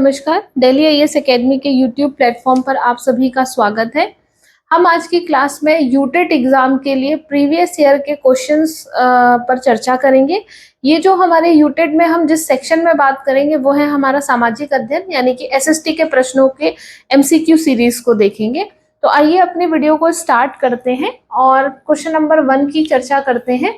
नमस्कार। Delhi IAS academy के YouTube platform पर आप सभी का स्वागत है। हम आज की क्लास में यूटेट एग्जाम के लिए प्रीवियस ईयर के क्वेश्चंस पर चर्चा करेंगे। ये जो हमारे यूटेट में हम जिस सेक्शन में बात करेंगे वो है हमारा सामाजिक अध्ययन, यानी कि एसएसटी के प्रश्नों के एमसीक्यू सीरीज को देखेंगे। तो आइए अपने वीडियो को स्टार्ट करते हैं और क्वेश्चन नंबर 1 की चर्चा करते हैं।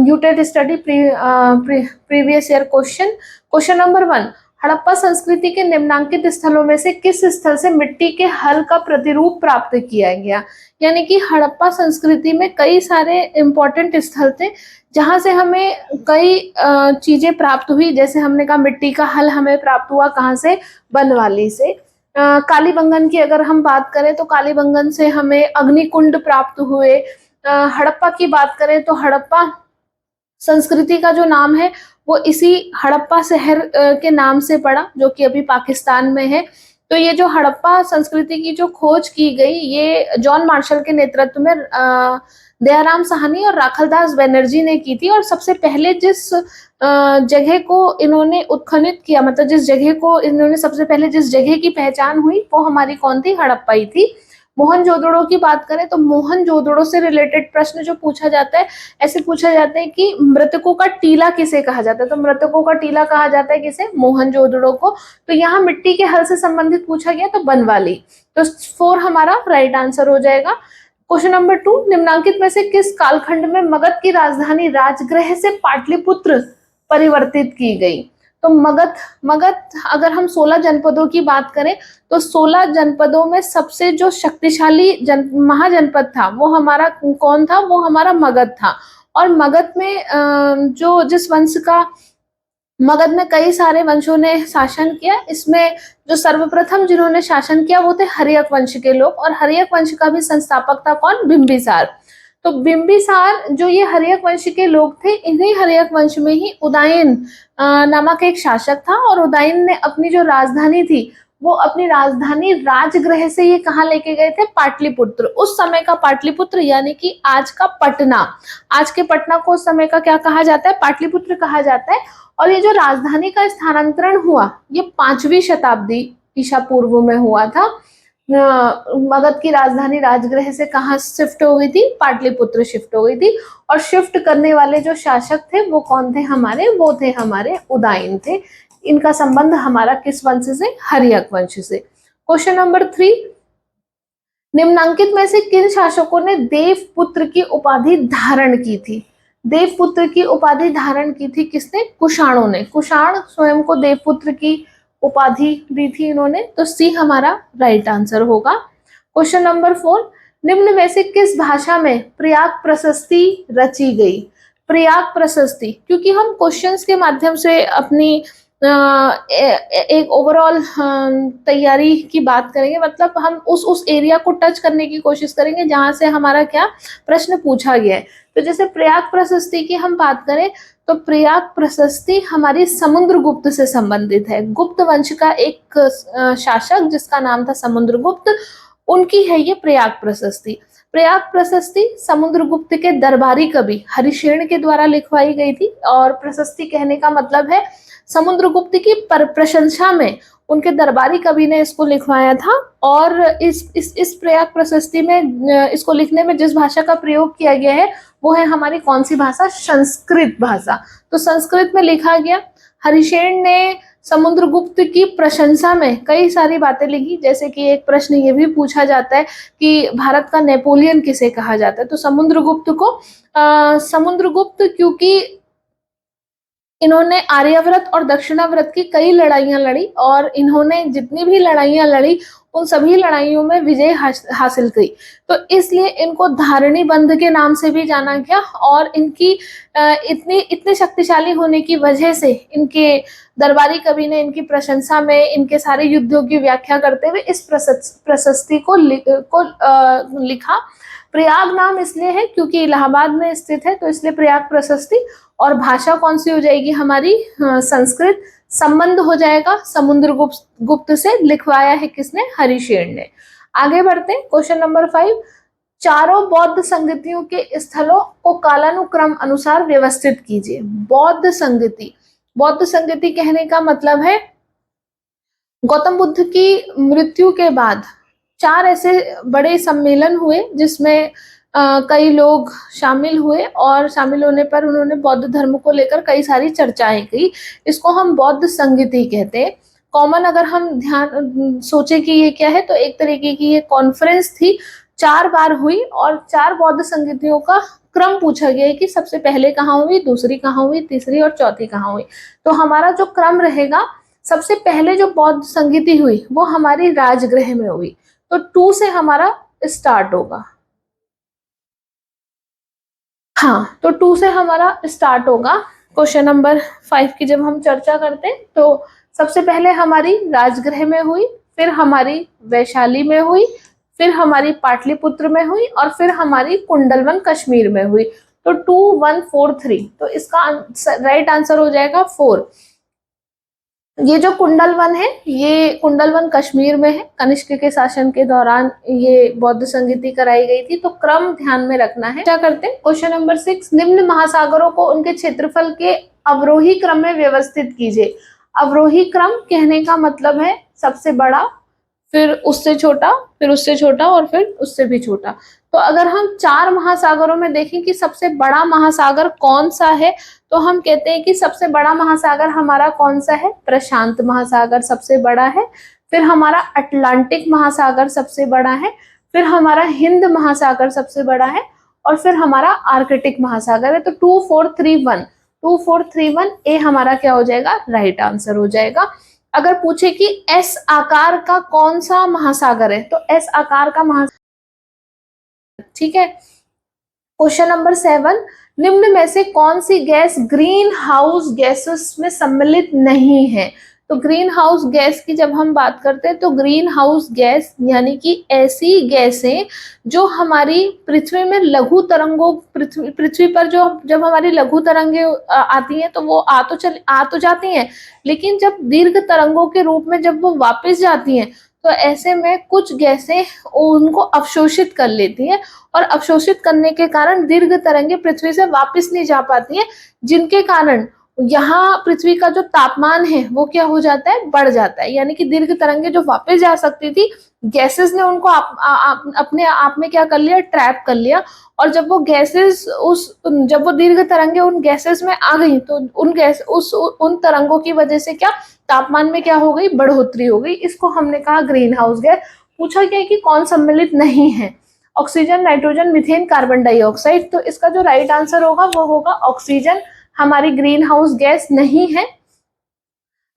UTET study previous year question number 1, Harappa संस्कृति के निम्नांकित स्थलों में से किस स्थल से मिट्टी के हल का प्रतिरूप प्राप्त किया गया। यानी कि हड़प्पा संस्कृति में कई सारे इंपॉर्टेंट स्थल थे जहां से हमें कई चीजें प्राप्त हुई। जैसे हमने कहा मिट्टी का हल हमें प्राप्त हुआ कहाँ से, बनवाली से। कालीबंगन की अगर हम बात करें तो कालीबंगन से हमें अग्निकुंड प्राप्त हुए। हड़प्पा की बात करें तो हड़प्पा संस्कृति का जो नाम है वो इसी हड़प्पा शहर के नाम से पड़ा, जो कि अभी पाकिस्तान में है। तो ये जो हड़प्पा संस्कृति की जो खोज की गई, ये जॉन मार्शल के नेतृत्व में दयाराम साहनी और राखलदास बनर्जी ने की थी। और सबसे पहले जिस जगह को इन्होंने उत्खनित किया, मतलब जिस जगह को इन्होंने सबसे पहले जिस जगह की पहचान हुई वो हमारी कौन थी, हड़प्पा ही थी। मोहनजोदड़ो की बात करें तो मोहनजोदड़ो से रिलेटेड प्रश्न जो पूछा जाता है, ऐसे पूछा जाता है कि मृतकों का टीला किसे कहा जाता है। तो मृतकों का टीला कहा जाता है किसे, मोहनजोदड़ो को। तो यहाँ मिट्टी के हल से संबंधित पूछा गया तो बनवाली। तो 4 हमारा राइट आंसर हो जाएगा। क्वेश्चन नंबर 2, निम्नांकित में से किस कालखंड में मगध की राजधानी राजगृह से पाटलिपुत्र परिवर्तित की गई। तो मगध अगर हम 16 जनपदों की बात करें तो 16 जनपदों में सबसे जो शक्तिशाली महाजनपद था वो हमारा कौन था, वो हमारा मगध था। और मगध में जो जिस वंश का, मगध में कई सारे वंशों ने शासन किया। इसमें जो सर्वप्रथम जिन्होंने शासन किया वो थे हर्यक वंश के लोग, और हर्यक वंश का भी संस्थापक था कौन, बिंबिसार। तो बिंबिसार जो ये हर्यक वंश के लोग थे, इन्हीं हर्यक वंश में ही उदयन नामक एक शासक था। और उदयन ने अपनी जो राजधानी थी वो अपनी राजधानी राजगृह से ये कहाँ लेके गए थे, पाटलिपुत्र। उस समय का पाटलिपुत्र यानी कि आज का पटना, आज के पटना को उस समय का क्या कहा जाता है, पाटलिपुत्र कहा जाता है। और ये जो राजधानी का स्थानांतरण हुआ ये 5वीं शताब्दी ईसा पूर्व में हुआ था। मगध की राजधानी राजगृह से कहाँ शिफ्ट हो गई थी, पाटलिपुत्र शिफ्ट हो गई थी। और शिफ्ट करने वाले जो शासक थे वो कौन थे हमारे, वो थे हमारे उदयन थे। इनका संबंध हमारा किस वंश से, हर्यक वंश से। क्वेश्चन नंबर 3, निम्नांकित में से किन शासकों ने देवपुत्र की उपाधि धारण की थी। देवपुत्र की उपाधि धारण की थी किसने, कुषाणों ने। कुषाण स्वयं को देवपुत्र की उपाधि दी थी इन्होंने। तो सी हमारा राइट आंसर होगा। क्वेश्चन नंबर 4, निम्न में से किस भाषा में प्रयाग प्रशस्ति रची गई। प्रयाग प्रशस्ति, क्योंकि हम क्वेश्चंस के माध्यम से अपनी एक ओवरऑल तैयारी की बात करेंगे, मतलब हम उस एरिया को टच करने की कोशिश करेंगे जहां से हमारा क्या प्रश्न पूछा गया है। तो जैसे प्रयाग प्रशस्ति की हम बात करें तो प्रयाग प्रशस्ति हमारी समुद्रगुप्त से संबंधित है। गुप्त वंश का एक शासक जिसका नाम था समुद्रगुप्त, उनकी है ये प्रयाग प्रशस्ति। प्रयाग प्रशस्ति समुद्रगुप्त के दरबारी कवि हरिशेन के द्वारा लिखवाई गई थी। और प्रशस्ति कहने का मतलब है समुद्रगुप्त की प्रशंसा में उनके दरबारी कवि ने इसको लिखवाया था। और इस प्रयाग प्रशस्ति में इसको लिखने में जिस भाषा का प्रयोग किया गया है वो है हमारी कौन सी भाषा, संस्कृत भाषा। तो संस्कृत में लिखा गया। हरिशेन ने समुद्रगुप्त की प्रशंसा में कई सारी बातें लिखी। जैसे कि एक प्रश्न ये भी पूछा जाता है कि भारत का नेपोलियन किसे कहा जाता है। तो समुद्रगुप्त को समुद्रगुप्त, क्योंकि इन्होंने आर्यावर्त और दक्षिणावर्त की कई लड़ाइयां लड़ी और इन्होंने जितनी भी लड़ाइयां लड़ी उन सभी लड़ाइयों में विजय हासिल की। तो इसलिए इनको धारणी बंध के नाम से भी जाना गया। और इनकी इतने शक्तिशाली होने की वजह से इनके दरबारी कवि ने इनकी प्रशंसा में इनके सारे युद्धों की व्याख्या करते हुए इस प्रशस्ति को लिखा। प्रयाग नाम इसलिए है क्योंकि इलाहाबाद में स्थित है, तो इसलिए प्रयाग प्रशस्ति। और भाषा कौन सी हो जाएगी हमारी, संस्कृत। संबंध हो जाएगा समुद्रगुप्त से, लिखवाया है किसने, हरिशेन ने। आगे बढ़ते हैं। क्वेश्चन नंबर 5, चारों बौद्ध संगतियों के स्थलों को कालानुक्रम अनुसार व्यवस्थित कीजिए। बौद्ध संगति, बौद्ध संगति कहने का मतलब है गौतम बुद्ध की मृत्यु के बाद 4 ऐसे बड़े सम्मेलन हुए जिसमें कई लोग शामिल हुए और शामिल होने पर उन्होंने बौद्ध धर्म को लेकर कई सारी चर्चाएं की। इसको हम बौद्ध संगीति कहते हैं। कॉमन अगर हम ध्यान सोचे कि ये क्या है, तो एक तरीके की ये कॉन्फ्रेंस थी, 4 बार हुई और 4 बौद्ध संगीतियों का क्रम पूछा गया है कि सबसे पहले कहाँ हुई, दूसरी कहाँ हुई, तीसरी और चौथी कहाँ हुई। तो हमारा जो क्रम रहेगा, सबसे पहले जो बौद्ध संगीति हुई वो हमारी राजगृह में हुई। तो 2 से हमारा स्टार्ट होगा। हाँ, तो 2 से हमारा स्टार्ट होगा। क्वेश्चन नंबर 5 की जब हम चर्चा करते हैं तो सबसे पहले हमारी राजगृह में हुई, फिर हमारी वैशाली में हुई, फिर हमारी पाटलिपुत्र में हुई और फिर हमारी कुंडलवन कश्मीर में हुई। तो 2 1 4 3, तो इसका राइट आंसर हो जाएगा 4। ये जो कुंडलवन है, ये कुंडलवन कश्मीर में है। कनिष्क के शासन के दौरान ये बौद्ध संगीति कराई गई थी। तो क्रम ध्यान में रखना है। क्या करते हैं, क्वेश्चन नंबर 6, निम्न महासागरों को उनके क्षेत्रफल के अवरोही क्रम में व्यवस्थित कीजिए। अवरोही क्रम कहने का मतलब है सबसे बड़ा, फिर उससे छोटा, फिर उससे छोटा और फिर उससे भी छोटा। तो अगर हम 4 महासागरों में देखें कि सबसे बड़ा महासागर कौन सा है, तो हम कहते हैं कि सबसे बड़ा महासागर हमारा कौन सा है, प्रशांत महासागर सबसे बड़ा है। फिर हमारा अटलांटिक महासागर सबसे बड़ा है, फिर हमारा हिंद महासागर सबसे बड़ा है और फिर हमारा आर्कटिक महासागर है। तो 2 4 3 1, 2 4 3 1 ए हमारा क्या हो जाएगा, राइट आंसर हो जाएगा। अगर पूछे कि एस आकार का कौन सा महासागर है, तो एस आकार का महासागर, ठीक है। क्वेश्चन नंबर 7, निम्न में से कौन सी गैस ग्रीन हाउस गैसेस में सम्मिलित नहीं है। तो ग्रीन हाउस गैस की जब हम बात करते हैं तो ग्रीन हाउस गैस यानी कि ऐसी गैसें जो हमारी पृथ्वी में लघु तरंगों, पृथ्वी पर जो जब हमारी लघु तरंगे आती हैं तो वो आ तो जाती हैं, लेकिन जब दीर्घ तरंगों के रूप में जब वो वापस जाती हैं तो ऐसे में कुछ गैसें उनको अवशोषित कर लेती हैं और अवशोषित करने के कारण दीर्घ तरंगे पृथ्वी से वापस नहीं जा पाती हैं, जिनके कारण यहाँ पृथ्वी का जो तापमान है वो क्या हो जाता है, बढ़ जाता है। यानी कि दीर्घ तरंगे जो वापस जा सकती थी, गैसेस ने उनको अपने आप में क्या कर लिया, ट्रैप कर लिया। और जब वो गैसेस जब वो दीर्घ तरंगे उन गैसेस में आ गई तो उन तरंगों की वजह से क्या, तापमान में क्या हो गई, बढ़ोतरी हो गई। इसको हमने कहा ग्रीन हाउस गैस। पूछा गया कि कौन सम्मिलित नहीं है, oxygen, nitrogen, methane, carbon dioxide. तो इसका जो राइट आंसर होगा वो होगा ऑक्सीजन हमारी ग्रीन हाउस गैस नहीं है।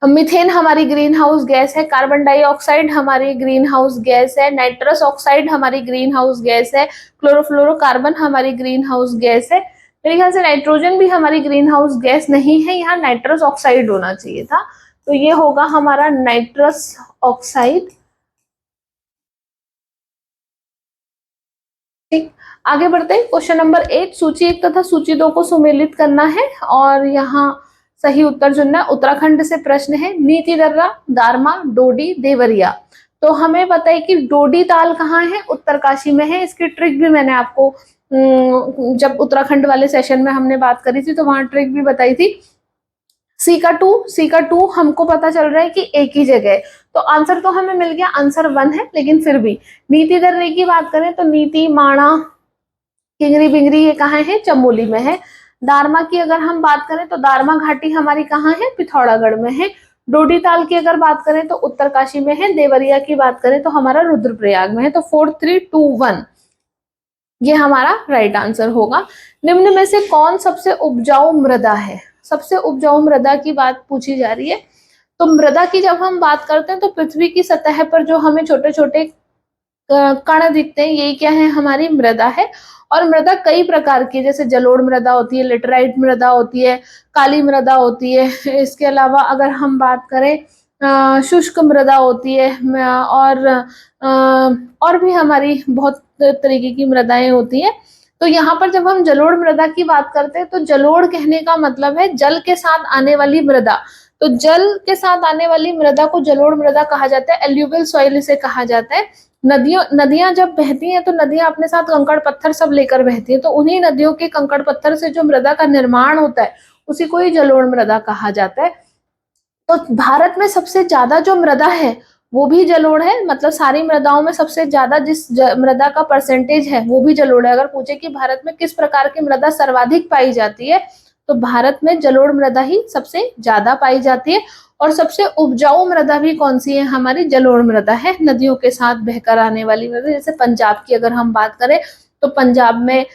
मीथेन हमारी ग्रीन हाउस गैस है, कार्बन डाइऑक्साइड हमारी ग्रीन हाउस गैस है, नाइट्रस ऑक्साइड हमारी ग्रीन हाउस गैस है, क्लोरोफ्लोरोकार्बन हमारी ग्रीन हाउस गैस है। मेरे ख्याल से नाइट्रोजन भी हमारी ग्रीन हाउस गैस नहीं है, यहाँ नाइट्रस ऑक्साइड होना चाहिए था। तो ये होगा हमारा नाइट्रस ऑक्साइड। ठीक, आगे बढ़ते हैं। क्वेश्चन नंबर 8, सूची 1 तथा सूची 2 को सुमेलित करना है और यहाँ सही उत्तर चुनना है। उत्तराखंड से प्रश्न है, नीति दर्रा, दारमा, डोडी, देवरिया। तो हमें पता है कि डोडी ताल कहाँ है, उत्तरकाशी में है। इसकी ट्रिक भी मैंने आपको जब उत्तराखंड वाले सेशन में हमने बात करी थी तो वहां ट्रिक भी बताई थी। सी का टू हमको पता चल रहा है कि एक ही जगह है, तो आंसर तो हमें मिल गया, आंसर 1 है। लेकिन फिर भी नीति दर्रे की बात करें तो नीति, माणा, किंगरी बिंगरी ये कहाँ है, चमोली में है। दारमा की अगर हम बात करें तो दारमा घाटी हमारी कहाँ है, पिथौरागढ़ में है। डोडी ताल की अगर बात करें तो उत्तरकाशी में है। देवरिया की बात करें तो हमारा रुद्रप्रयाग में है। तो 4 3 2 1 ये हमारा राइट आंसर होगा। निम्न में से कौन सबसे उपजाऊ मृदा है, सबसे उपजाऊ मृदा की बात पूछी जा रही है। तो मृदा की जब हम बात करते हैं तो पृथ्वी की सतह पर जो हमें छोटे छोटे कण दिखते हैं, यही क्या है, हमारी मृदा है। और मृदा कई प्रकार की, जैसे जलोढ़ मृदा होती है, लेटराइट मृदा होती है, काली मृदा होती है। इसके अलावा अगर हम बात करें शुष्क मृदा होती है और भी हमारी बहुत तरीके की मृदाएं होती हैं। तो यहाँ पर जब हम जलोढ़ मृदा की बात करते हैं तो जलोढ़ कहने का मतलब है जल के साथ आने वाली मृदा। तो जल के साथ आने वाली मृदा को जलोढ़ मृदा कहा जाता है, एल्यूवियल सॉइल इसे कहा जाता है। नदियां जब बहती हैं तो नदियां अपने साथ कंकड़ पत्थर सब लेकर बहती हैं, तो उन्हीं नदियों के कंकड़ पत्थर से जो मृदा का निर्माण होता है उसी को ही जलोढ़ मृदा कहा जाता है। तो भारत में सबसे ज्यादा जो मृदा है वो भी जलोढ़ है, मतलब सारी मृदाओं में सबसे ज्यादा जिस मृदा का परसेंटेज है वो भी जलोढ़ है। अगर पूछे कि भारत में किस प्रकार की मृदा सर्वाधिक पाई जाती है, तो भारत में जलोढ़ मृदा ही सबसे ज्यादा पाई जाती है। और सबसे उपजाऊ मृदा भी कौन सी है? हमारी जलोढ़ मृदा है, नदियों के साथ बहकर आने वाली मृदा। जैसे पंजाब की अगर हम बात करें तो पंजाब में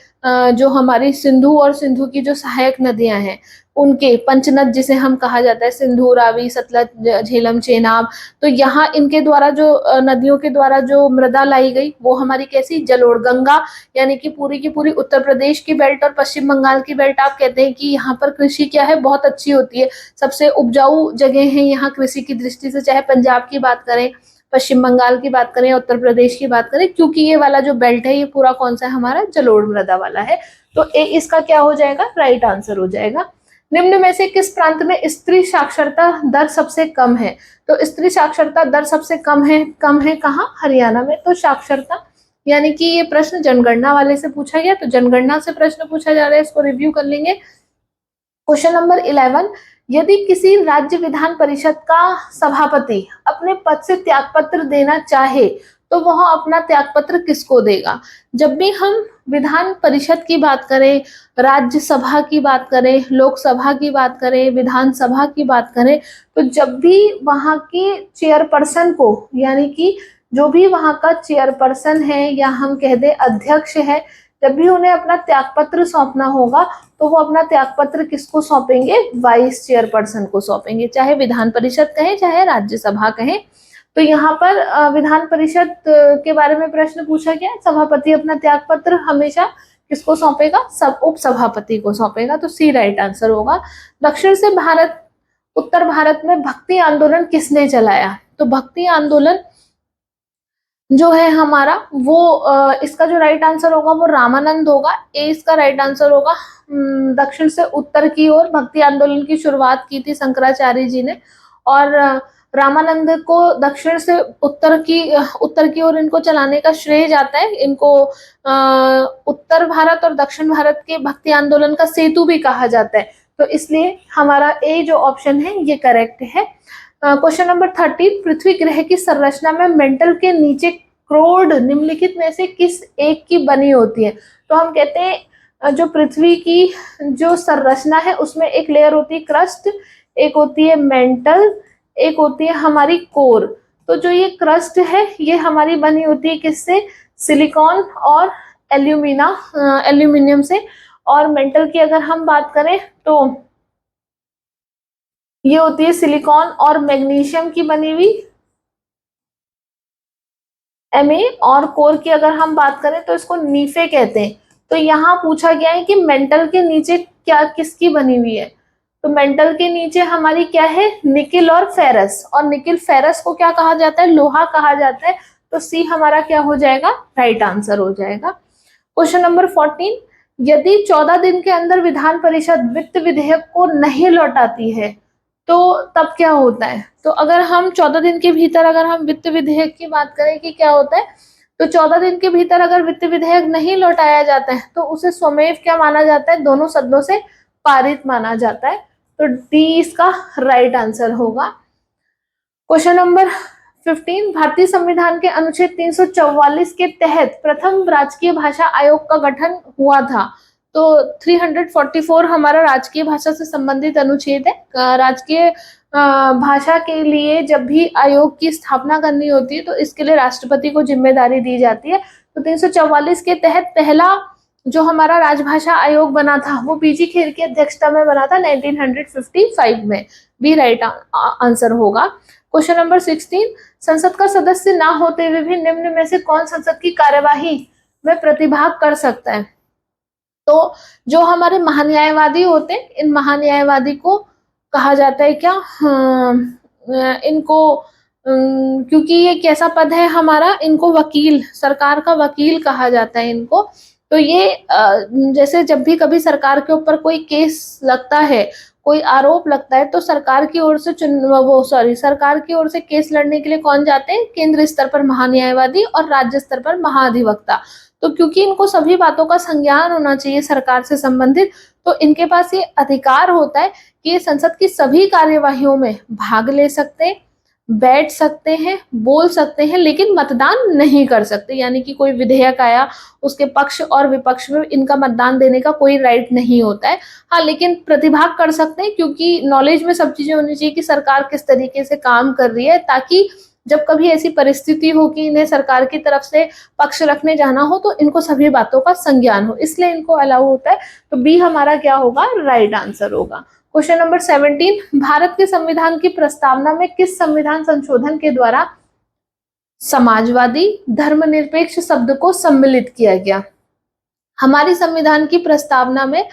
जो हमारी सिंधु और सिंधु की जो सहायक नदियां हैं उनके पंचनद जिसे हम कहा जाता है, सिंधु, रावी, सतलज, झेलम, चेनाब, तो यहाँ इनके द्वारा जो नदियों के द्वारा जो मृदा लाई गई वो हमारी कैसी? जलोढ़। गंगा यानी कि पूरी की पूरी उत्तर प्रदेश की बेल्ट और पश्चिम बंगाल की बेल्ट, आप कहते हैं कि यहाँ पर कृषि क्या है? बहुत अच्छी होती है, सबसे उपजाऊ जगह है यहाँ कृषि की दृष्टि से। चाहे पंजाब की बात करें, पश्चिम बंगाल की बात करें, उत्तर प्रदेश की बात करें, क्योंकि ये वाला जो बेल्ट है ये पूरा कौन सा है? हमारा जलोढ़ मृदा वाला है। तो इसका क्या हो जाएगा? राइट आंसर हो जाएगा। निम्न में से किस प्रांत में स्त्री साक्षरता दर सबसे कम है? तो स्त्री साक्षरता दर सबसे कम है कहाँ? हरियाणा में। तो साक्षरता यानी कि ये प्रश्न जनगणना वाले से पूछा गया, तो जनगणना से प्रश्न पूछा जा रहा है, इसको रिव्यू कर लेंगे। क्वेश्चन नंबर 11, यदि किसी राज्य विधान परिषद का सभापति अपने पद से त्यागपत्र देना चाहे तो वह अपना त्यागपत्र किसको देगा? जब भी हम विधान परिषद की बात करें, राज्यसभा की बात करें, लोकसभा की बात करें, विधानसभा की बात करें, तो जब भी वहां की चेयरपर्सन को, यानी कि जो भी वहां का चेयरपर्सन है या हम कह दें अध्यक्ष है, जब भी उन्हें अपना त्यागपत्र सौंपना होगा तो वो अपना त्यागपत्र किसको सौंपेंगे? वाइस चेयरपर्सन को सौंपेंगे। चाहे विधान परिषद कहें चाहे राज्यसभा कहें। तो यहाँ पर विधान परिषद के बारे में प्रश्न पूछा गया, सभापति अपना त्यागपत्र हमेशा किसको सौंपेगा? सब उप सभापति को सौंपेगा। तो सी राइट आंसर होगा। दक्षिण से उत्तर भारत में भक्ति आंदोलन किसने चलाया? तो भक्ति आंदोलन जो है हमारा वो इसका जो राइट आंसर होगा वो रामानंद होगा। ए इसका राइट आंसर होगा। दक्षिण से उत्तर की ओर भक्ति आंदोलन की शुरुआत की थी शंकराचार्य जी ने, और रामानंद को दक्षिण से उत्तर की ओर इनको चलाने का श्रेय जाता है। इनको उत्तर भारत और दक्षिण भारत के भक्ति आंदोलन का सेतु भी कहा जाता है। तो इसलिए हमारा ए जो ऑप्शन है ये करेक्ट है। क्वेश्चन नंबर 13, पृथ्वी ग्रह की संरचना में मेंटल के नीचे क्रोड निम्नलिखित में से किस एक की बनी होती है? तो हम कहते हैं जो पृथ्वी की जो संरचना है उसमें एक लेयर होती है क्रस्ट, एक होती है मेंटल, एक होती है हमारी कोर। तो जो ये क्रस्ट है ये हमारी बनी होती है किससे? सिलिकॉन और एल्यूमिनियम से। और मेंटल की अगर हम बात करें तो ये होती है सिलिकॉन और मैग्नीशियम की बनी हुई Me। और कोर की अगर हम बात करें तो इसको नीफे कहते हैं। तो यहाँ पूछा गया है कि मेंटल के नीचे क्या किसकी बनी हुई है? तो मेंटल के नीचे हमारी क्या है? निकिल और फेरस। और निकिल फेरस को क्या कहा जाता है? लोहा कहा जाता है। तो सी हमारा क्या हो जाएगा? राइट आंसर हो जाएगा। क्वेश्चन नंबर 14, यदि 14 दिन के अंदर विधान परिषद वित्त विधेयक को नहीं लौटाती है तो तब क्या होता है? तो अगर हम 14 दिन के भीतर अगर हम वित्त विधेयक की बात करें कि क्या होता है, तो 14 दिन के भीतर अगर वित्त विधेयक नहीं लौटाया जाता है तो उसे स्वमेव क्या माना जाता है? दोनों सदनों से पारित माना जाता है। तो डी इसका राइट आंसर होगा। क्वेश्चन नंबर 15, भारतीय संविधान के अनुच्छेद 344 के तहत प्रथम राजकीय भाषा आयोग का गठन हुआ था। तो 344 हमारा राजकीय भाषा से संबंधित अनुच्छेद है। राजकीय भाषा के लिए जब भी आयोग की स्थापना करनी होती है तो इसके लिए राष्ट्रपति को जिम्मेदारी दी जाती है। तो 344 के तहत पहला जो हमारा राजभाषा आयोग बना था वो पीजी खेर की अध्यक्षता में बना था 1955 में। बी राइट आंसर होगा। क्वेश्चन नंबर 16, संसद का सदस्य ना होते हुए भी निम्न में से कौन संसद की कार्यवाही में प्रतिभाग कर सकता है? तो जो हमारे महान्यायवादी होते हैं, इन महान्यायवादी को कहा जाता है क्या? इनको क्योंकि ये कैसा पद है हमारा, इनको वकील, सरकार का वकील कहा जाता है इनको। तो ये जैसे जब भी कभी सरकार के ऊपर कोई केस लगता है, कोई आरोप लगता है, तो सरकार की ओर से सरकार की ओर से केस लड़ने के लिए कौन जाते हैं? केंद्र स्तर पर महान्यायवादी और राज्य स्तर पर महाधिवक्ता। तो क्योंकि इनको सभी बातों का संज्ञान होना चाहिए सरकार से संबंधित, तो इनके पास ये अधिकार होता है कि ये संसद की सभी कार्यवाहियों में भाग ले सकते हैं, बैठ सकते हैं, बोल सकते हैं, लेकिन मतदान नहीं कर सकते। यानी कि कोई विधेयक आया, उसके पक्ष और विपक्ष में इनका मतदान देने का कोई राइट नहीं होता है। हाँ, लेकिन प्रतिभाग कर सकते हैं, क्योंकि नॉलेज में सब चीजें होनी चाहिए कि सरकार किस तरीके से काम कर रही है, ताकि जब कभी ऐसी परिस्थिति हो कि इन्हें सरकार की तरफ से पक्ष रखने जाना हो तो इनको सभी बातों का संज्ञान हो, इसलिए इनको अलाउ होता है। तो बी हमारा क्या होगा, राइट आंसर होगा। क्वेश्चन नंबर 17, भारत के संविधान की प्रस्तावना में किस संविधान संशोधन के द्वारा समाजवादी धर्मनिरपेक्ष शब्द को सम्मिलित किया गया? हमारी संविधान की प्रस्तावना में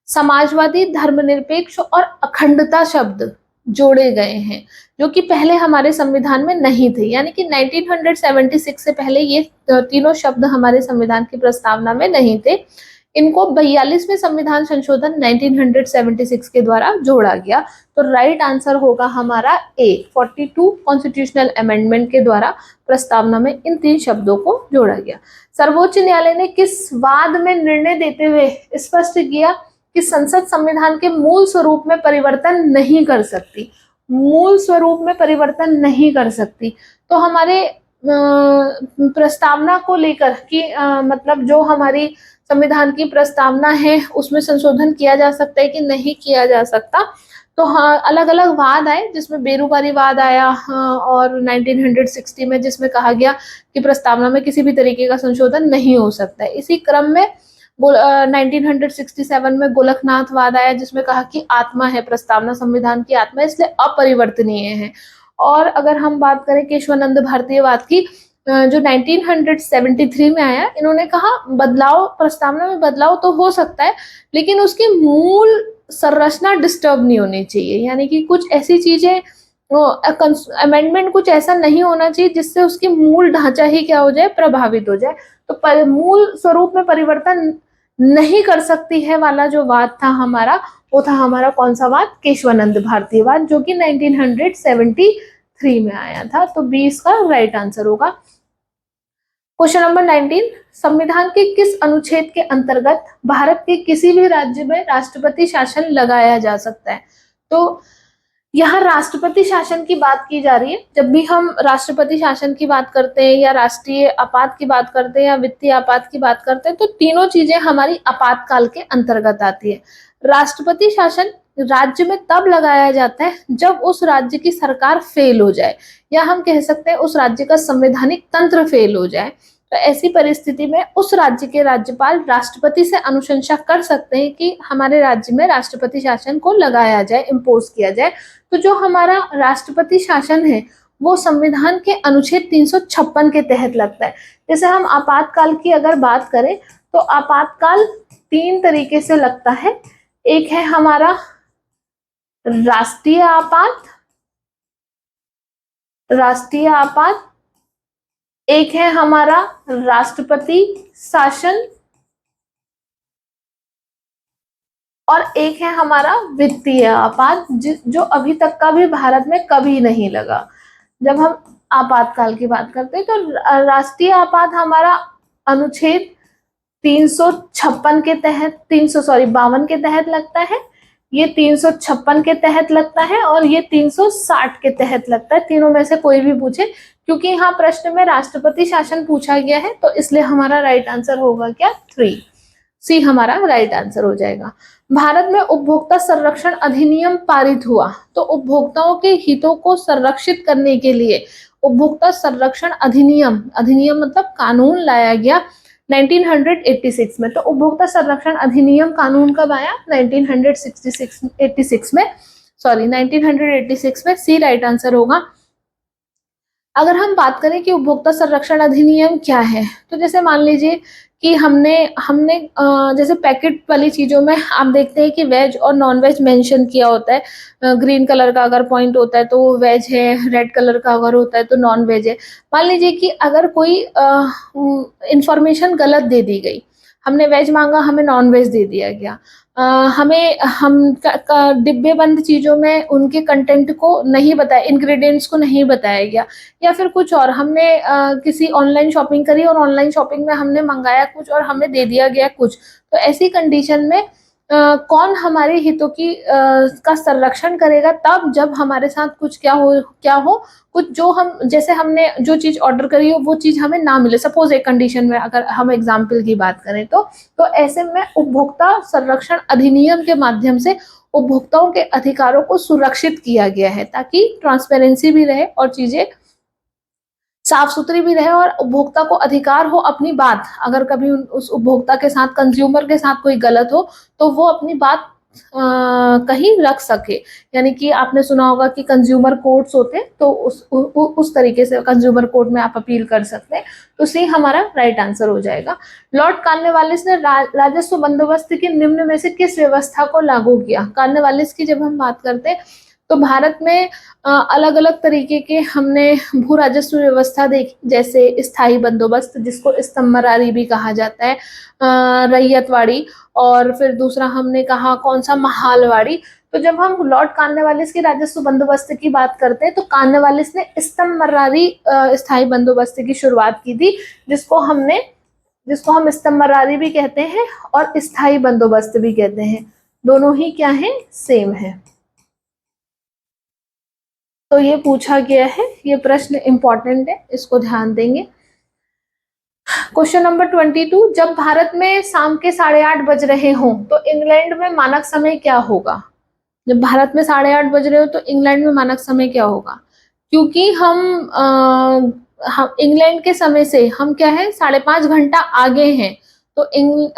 समाजवादी, धर्मनिरपेक्ष और अखंडता शब्द जोड़े गए हैं, जो कि पहले हमारे संविधान में नहीं थे। यानी कि 1976 से पहले ये तीनों शब्द हमारे संविधान की प्रस्तावना में नहीं थे। इनको 42वें संविधान संशोधन 1976 के द्वारा जोड़ा गया। तो राइट आंसर होगा हमारा ए, 42 कॉन्स्टिट्यूशनल अमेंडमेंट के द्वारा प्रस्तावना में इन 3 शब्दों को जोड़ा गया। सर्वोच्च न्यायालय ने किस वाद में निर्णय देते हुए स्पष्ट किया कि संसद संविधान के मूल स्वरूप में परिवर्तन नहीं कर सकती? मूल स्वरूप में परिवर्तन नहीं कर सकती। तो हमारे प्रस्तावना को लेकर कि मतलब जो हमारी संविधान की प्रस्तावना है उसमें संशोधन किया जा सकता है कि नहीं किया जा सकता। तो हाँ, अलग अलग वाद आए, जिसमें बेरोजगारी वाद आया, हाँ, और 1960 में जिसमें कहा गया कि प्रस्तावना में किसी भी तरीके का संशोधन नहीं हो सकता है। इसी क्रम में 1967 में गोलकनाथ वाद आया, जिसमें कहा कि आत्मा है प्रस्तावना, संविधान की आत्मा, इसलिए अपरिवर्तनीय है। और अगर हम बात करें केशवानंद भारतीय वाद की, जो 1973 में आया, इन्होंने कहा बदलाव, प्रस्तावना में बदलाव तो हो सकता है, लेकिन उसकी मूल संरचना डिस्टर्ब नहीं होनी चाहिए। यानी कि कुछ ऐसी चीजें, अमेंडमेंट कुछ ऐसा नहीं होना चाहिए जिससे उसकी मूल ढांचा ही क्या हो जाए, प्रभावित हो जाए। तो मूल स्वरूप में परिवर्तन नहीं कर सकती है वाला जो वाद था हमारा, वो था हमारा कौन सा वाद, केशवानंद भारतीय वाद, जो कि 1973 में आया था। तो बी इसका राइट आंसर होगा। क्वेश्चन नंबर 19, संविधान के किस अनुच्छेद के अंतर्गत भारत के किसी भी राज्य में राष्ट्रपति शासन लगाया जा सकता है? तो यहाँ राष्ट्रपति शासन की बात की जा रही है। जब भी हम राष्ट्रपति शासन की बात करते हैं या राष्ट्रीय आपात की बात करते हैं या वित्तीय आपात की बात करते हैं, तो तीनों चीजें हमारी आपातकाल के अंतर्गत आती है। राष्ट्रपति शासन राज्य में तब लगाया जाता है जब उस राज्य की सरकार फेल हो जाए, या हम कह सकते हैं उस राज्य का संवैधानिक तंत्र फेल हो जाए। तो ऐसी परिस्थिति में उस राज्य के राज्यपाल राष्ट्रपति से अनुशंसा कर सकते हैं कि हमारे राज्य में राष्ट्रपति शासन को लगाया जाए, इम्पोज किया जाए। तो जो हमारा राष्ट्रपति शासन है वो संविधान के अनुच्छेद 356 के तहत लगता है। जैसे हम आपातकाल की अगर बात करें तो आपातकाल 3 तरीके से लगता है। एक है हमारा राष्ट्रीय आपात, एक है हमारा राष्ट्रपति शासन, और एक है हमारा वित्तीय आपात, जो अभी तक का भी भारत में कभी नहीं लगा। जब हम आपातकाल की बात करते हैं तो राष्ट्रीय आपात हमारा अनुच्छेद 356 के तहत, 52 के तहत लगता है, ये 356 के तहत लगता है, और ये 360 के तहत लगता है। तीनों में से कोई भी पूछे, क्योंकि यहाँ प्रश्न में राष्ट्रपति शासन पूछा गया है, तो इसलिए हमारा राइट आंसर होगा क्या, 3, सी हमारा राइट आंसर हो जाएगा। भारत में उपभोक्ता संरक्षण अधिनियम पारित हुआ, तो उपभोक्ताओं के हितों को संरक्षित करने के लिए उपभोक्ता संरक्षण अधिनियम, मतलब कानून लाया गया 1986 में। तो उपभोक्ता संरक्षण अधिनियम कानून कब आया, 1986 में। सी राइट आंसर होगा। अगर हम बात करें कि उपभोक्ता संरक्षण अधिनियम क्या है, तो जैसे मान लीजिए कि हमने जैसे पैकेट वाली चीजों में आप देखते हैं कि वेज और नॉन वेज मेंशन किया होता है। ग्रीन कलर का अगर पॉइंट होता है तो वो वेज है, रेड कलर का अगर होता है तो नॉन वेज है। मान लीजिए कि अगर कोई इंफॉर्मेशन गलत दे दी गई, हमने वेज मांगा, हमें नॉन वेज दे दिया गया, हम डिब्बे बंद चीजों में उनके कंटेंट को नहीं बताया, इंग्रेडिएंट्स को नहीं बताया गया, या फिर कुछ और, हमने किसी ऑनलाइन शॉपिंग करी और ऑनलाइन शॉपिंग में हमने मंगाया कुछ और हमें दे दिया गया कुछ। तो ऐसी कंडीशन में कौन हमारे हितों की का संरक्षण करेगा तब जब हमारे साथ कुछ क्या हो कुछ जो हम जैसे हमने जो चीज ऑर्डर करी हो वो चीज हमें ना मिले। सपोज एक कंडीशन में अगर हम एग्जाम्पल की बात करें तो ऐसे में उपभोक्ता संरक्षण अधिनियम के माध्यम से उपभोक्ताओं के अधिकारों को सुरक्षित किया गया है ताकि ट्रांसपेरेंसी भी रहे और चीजें साफ सुथरी भी रहे और उपभोक्ता को अधिकार हो अपनी बात, अगर कभी उस उपभोक्ता के साथ कंज्यूमर के साथ कोई गलत हो तो वो अपनी बात कहीं रख सके। यानी कि आपने सुना होगा कि कंज्यूमर कोर्ट्स होते हैं, तो उस तरीके से कंज्यूमर कोर्ट में आप अपील कर सकते हैं। तो सी हमारा राइट आंसर हो जाएगा। लॉर्ड कॉर्नवालिस ने राजस्व बंदोबस्त की निम्न में से किस व्यवस्था को लागू किया? कॉर्नवालिस की जब हम बात करते हैं तो भारत में अलग अलग तरीके के हमने भू राजस्व व्यवस्था देखी, जैसे स्थायी बंदोबस्त जिसको स्तंभरारी भी कहा जाता है, रैयतवाड़ी, और फिर दूसरा हमने कहा कौन सा, महालवाड़ी। तो जब हम लॉर्ड कॉर्नवालिस के राजस्व बंदोबस्त की बात करते हैं तो कॉर्नवालिस ने स्तंभरारी स्थायी बंदोबस्त की शुरुआत की थी, जिसको हम स्तंभरारी भी कहते हैं और स्थायी बंदोबस्त भी कहते हैं। दोनों ही क्या है, सेम है। तो ये पूछा गया है, ये प्रश्न इंपॉर्टेंट है, इसको ध्यान देंगे। क्वेश्चन नंबर 22, जब भारत में शाम के 8:30 बज रहे हों तो इंग्लैंड में मानक समय क्या होगा? जब भारत में 8:30 बज रहे हो तो इंग्लैंड में मानक समय क्या होगा? क्योंकि हम इंग्लैंड के समय से हम क्या है 5.5 घंटा आगे हैं, तो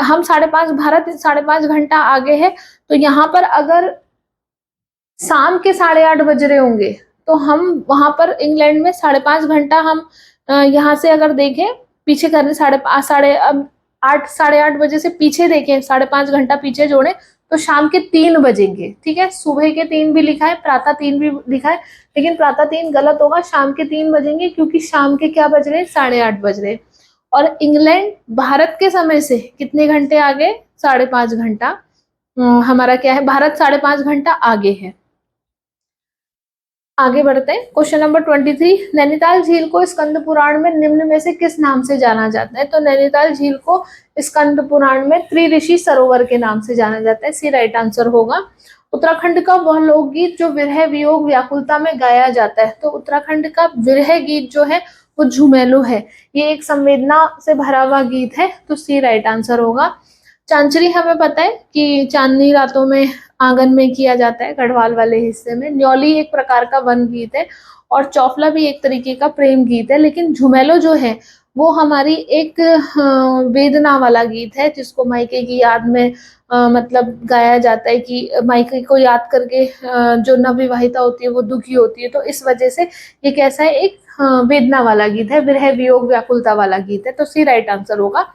हम 5:30 भारत 5.5 घंटा आगे है, तो यहाँ पर अगर शाम के 8:30 बज रहे होंगे तो हम वहां पर इंग्लैंड में 5.5 घंटा हम यहाँ से अगर देखें पीछे करें, 8:30 बजे से पीछे देखें, 5.5 घंटा पीछे जोड़े तो शाम के 3 बजेंगे। ठीक है, सुबह के 3 भी लिखा है, प्रातः 3 भी लिखा है, लेकिन प्रातः 3 गलत होगा, शाम के 3 बजेंगे क्योंकि शाम के क्या बज रहे हैं, 8:30 बज रहे। और इंग्लैंड भारत के समय से कितने घंटे आगे, 5.5 घंटा। हमारा क्या है, भारत 5.5 घंटा आगे है। आगे बढ़ते हैं, क्वेश्चन नंबर 23, नैनीताल झील को स्कंद पुराण में निम्न में से किस नाम से जाना जाता है? तो नैनीताल झील को स्कंद पुराण में त्रिऋषि सरोवर के नाम से जाना जाता है, सी राइट आंसर होगा। उत्तराखंड का वह लोकगीत जो विरह वियोग व्याकुलता में गाया जाता है, तो उत्तराखंड का विरह गीत जो है वो झुमेलो है, ये एक संवेदना से भरा हुआ गीत है, तो सी राइट आंसर होगा। चांचरी हमें पता है कि चांदनी रातों में आंगन में किया जाता है, गढ़वाल वाले हिस्से में। न्योली एक प्रकार का वन गीत है और चौफला भी एक तरीके का प्रेम गीत है, लेकिन झुमेलो जो है वो हमारी एक वेदना वाला गीत है, जिसको मायके की याद में मतलब गाया जाता है कि मायके को याद करके जो नवविवाहिता होती है वो दुखी होती है, तो इस वजह से ये कैसा है, एक वेदना वाला गीत है, विरह वियोग व्याकुलता वाला गीत है, तो सी राइट आंसर होगा।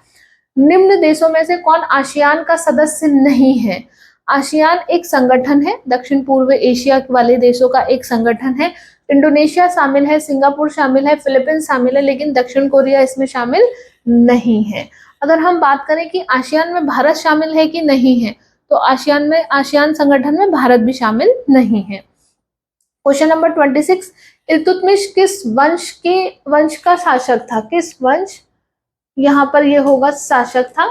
निम्न देशों में से कौन आसियान का सदस्य नहीं है? आसियान एक संगठन है, दक्षिण पूर्व एशिया वाले देशों का एक संगठन है। इंडोनेशिया शामिल है, सिंगापुर शामिल है, फिलीपींस शामिल है, लेकिन दक्षिण कोरिया इसमें शामिल नहीं है। अगर हम बात करें कि आसियान में भारत शामिल है कि नहीं है, तो आसियान संगठन में भारत भी शामिल नहीं है। क्वेश्चन नंबर 26, इल्तुतमिश किस वंश का शासक था? किस वंश, यहाँ पर ये होगा शासक था।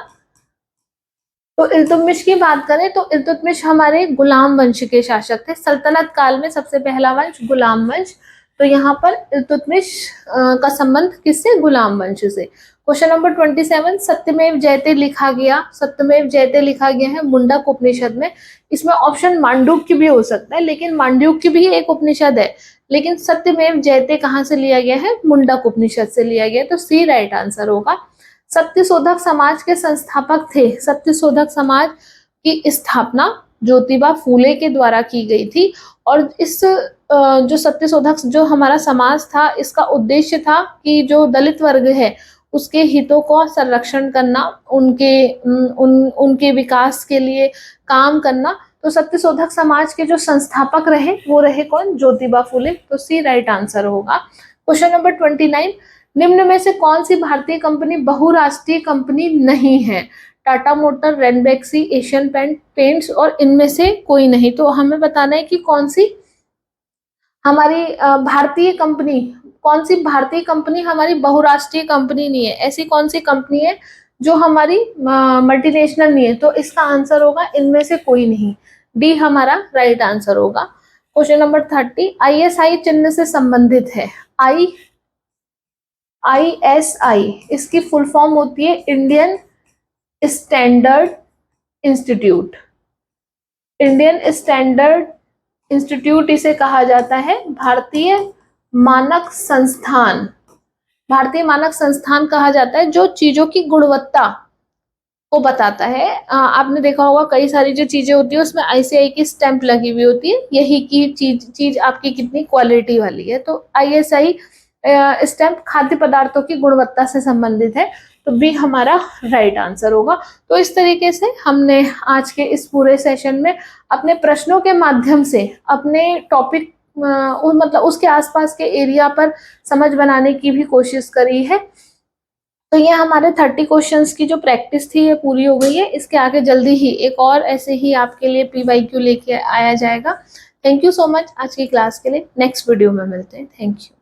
तो इल्तुतमिश की बात करें तो इल्तुतमिश हमारे गुलाम वंश के शासक थे, सल्तनत काल में सबसे पहला वंश गुलाम वंश, तो यहाँ पर इल्तुतमिश का संबंध किससे, गुलाम वंश से। क्वेश्चन नंबर 27, सत्यमेव जयते लिखा गया, सत्यमेव जयते लिखा गया है मुंडक उपनिषद में। इसमें ऑप्शन मांडुक्य भी हो सकता है, लेकिन मांडुक्य भी एक उपनिषद है, लेकिन सत्यमेव जयते कहाँ से लिया गया है, मुंडक उपनिषद से लिया गया, तो सी राइट आंसर होगा। सत्यशोधक समाज के संस्थापक थे, सत्यशोधक समाज की स्थापना ज्योतिबा फूले के द्वारा की गई थी, और इस जो सत्यशोधक जो हमारा समाज था, इसका उद्देश्य था कि जो दलित वर्ग है उसके हितों को संरक्षण करना, उनके विकास के लिए काम करना। तो सत्यशोधक समाज के जो संस्थापक रहे वो रहे कौन, ज्योतिबा फूले, तो सी राइट आंसर होगा। क्वेश्चन नंबर 29, निम्न में से कौन सी भारतीय कंपनी बहुराष्ट्रीय कंपनी नहीं है? Tata motor, Ranbaxy, Asian paints और इनमें से कोई नहीं। तो हमें बताना है कि कौन सी हमारी भारतीय कंपनी, कौन सी भारतीय कंपनी हमारी बहुराष्ट्रीय कंपनी नहीं है, ऐसी कौन सी कंपनी है जो हमारी मल्टीनेशनल नहीं है, तो इसका आंसर होगा इनमें से कोई नहीं, डी हमारा राइट आंसर होगा। क्वेश्चन नंबर 30, ISI चिन्ह से संबंधित है। ISI इसकी फुल फॉर्म होती है Indian standard institute. Indian standard institute इसे कहा जाता है। भारतीय मानक संस्थान, भारतीय मानक संस्थान कहा जाता है जो चीजों की गुणवत्ता को बताता है। आपने देखा होगा कई सारी जो चीजें होती है उसमें ISI की स्टैंप लगी हुई होती है, यही की चीज आपकी कितनी क्वालिटी वाली है। तो ISI स्टैंप खाद्य पदार्थों की गुणवत्ता से संबंधित है, तो बी हमारा राइट आंसर होगा। तो इस तरीके से हमने आज के इस पूरे सेशन में अपने प्रश्नों के माध्यम से अपने टॉपिक मतलब उसके आसपास के एरिया पर समझ बनाने की भी कोशिश करी है। तो ये हमारे 30 क्वेश्चंस की जो प्रैक्टिस थी ये पूरी हो गई है। इसके आगे जल्दी ही एक और ऐसे ही आपके लिए PYQ लेके आया जाएगा। थैंक यू सो मच आज की क्लास के लिए। नेक्स्ट वीडियो में मिलते हैं। Thank you.